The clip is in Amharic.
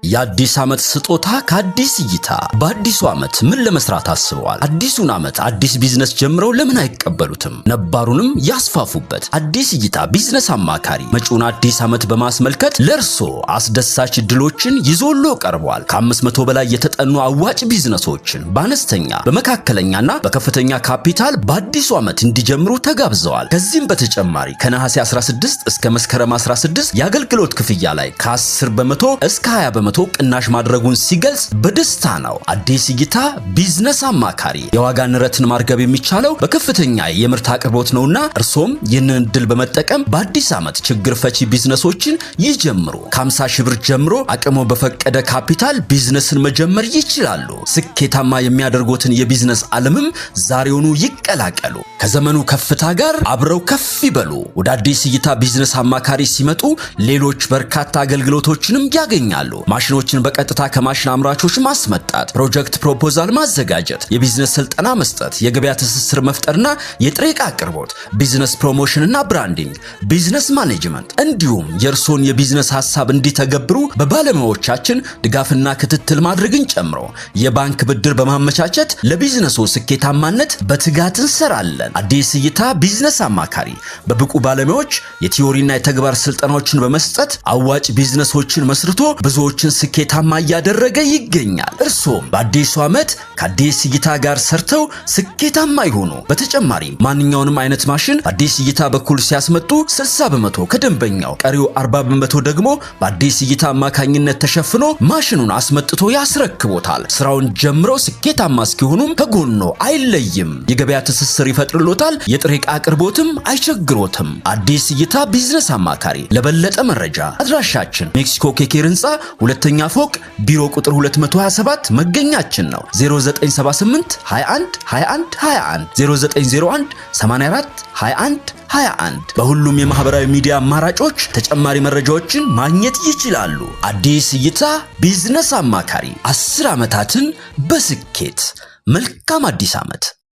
የአዲስ ዓመት ስጦታ ከአዲስ እይታ። በአዲሱ ዓመት ምን ለመስራት አስበዋል? አዲሱን ዓመት አዲስ ቢዝነስ ጀምረው ለምን አይቀበሉትም? ነባሩንም ያስፋፉበት። አዲስ እይታ ቢዝነስ አማካሪ መጪውን አዲስ ዓመት በማስመልከት ለርሶ አስደሳች እድሎችን ይዞሎ ቀርቧል። ከ500 በላይ የተጠኑ አዋጭ ቢዝነሶችን በአነስተኛ በመካከለኛና በከፍተኛ ካፒታል በአዲሱ ዓመት እንዲጀምሩ ተጋብዘዋል። ከዚህም በተጨማሪ ከነሐሴ 16 እስከ መስከረም 16 የአገልግሎት ክፍያ ላይ ከ10 በመቶ እስከ 20 በመቶ ቅናሽ ማድረጉን ሲገልጽ በደስታ ነው። አዲስ እይታ ቢዝነስ አማካሪ የዋጋ ንረትን ማርገብ የሚቻለው በከፍተኛ የምርት አቅርቦት ነውና እርሶም ይህንን እድል በመጠቀም በአዲስ ዓመት ችግር ፈቺ ቢዝነሶችን ይጀምሩ። ከ50 ሺህ ብር ጀምሮ አቅሞ በፈቀደ ካፒታል ቢዝነስን መጀመር ይችላሉ። ስኬታማ የሚያደርጉትን የቢዝነስ ዓለምም ዛሬውኑ ይቀላቀሉ። ከዘመኑ ከፍታ ጋር አብረው ከፍ ይበሉ። ወደ አዲስ እይታ ቢዝነስ አማካሪ ሲመጡ ሌሎች በርካታ አገልግሎቶችንም ያገኛሉ። ማሽኖችን በቀጥታ ከማሽን አምራቾች ማስመጣት፣ ፕሮጀክት ፕሮፖዛል ማዘጋጀት፣ የቢዝነስ ስልጠና መስጠት፣ የገበያ ትስስር መፍጠርና የጥሬ ዕቃ አቅርቦት፣ ቢዝነስ ፕሮሞሽንና ብራንዲንግ፣ ቢዝነስ ማኔጅመንት እንዲሁም የእርሶን የቢዝነስ ሐሳብ እንዲተገብሩ በባለሙያዎቻችን ድጋፍና ክትትል ማድረግን ጨምሮ የባንክ ብድር በማመቻቸት ለቢዝነሱ ስኬታማነት በትጋት እንሰራለን። አዲስ እይታ ቢዝነስ አማካሪ በብቁ ባለሙያዎች የቲዮሪና የተግባር ስልጠናዎችን በመስጠት አዋጭ ቢዝነሶችን መስርቶ ብዙዎችን ስኬታማ እያደረገ ይገኛል። እርሶም በአዲሱ ዓመት ከአዲስ እይታ ጋር ሰርተው ስኬታማ ይሁኑ። በተጨማሪም ማንኛውንም አይነት ማሽን በአዲስ እይታ በኩል ሲያስመጡ 60 በመቶ ከደንበኛው፣ ቀሪው 40 በመቶ ደግሞ በአዲስ እይታ አማካኝነት ተሸፍኖ ማሽኑን አስመጥቶ ያስረክቦታል። ስራውን ጀምረው ስኬታማ እስኪሆኑም ከጎኖ አይለይም። የገበያ ትስስር ይፈጥርሎታል። የጥሬ ዕቃ አቅርቦትም አይቸግሮትም። አዲስ እይታ ቢዝነስ አማካሪ። ለበለጠ መረጃ አድራሻችን ሜክሲኮ ኬኬር ህንፃ ሁለተኛ ፎቅ ቢሮ ቁጥር 227 መገኛችን ነው። 0978 21 21 21 0901 84 21 21 በሁሉም የማህበራዊ ሚዲያ አማራጮች ተጨማሪ መረጃዎችን ማግኘት ይችላሉ። አዲስ እይታ ቢዝነስ አማካሪ 10 ዓመታትን በስኬት። መልካም አዲስ ዓመት።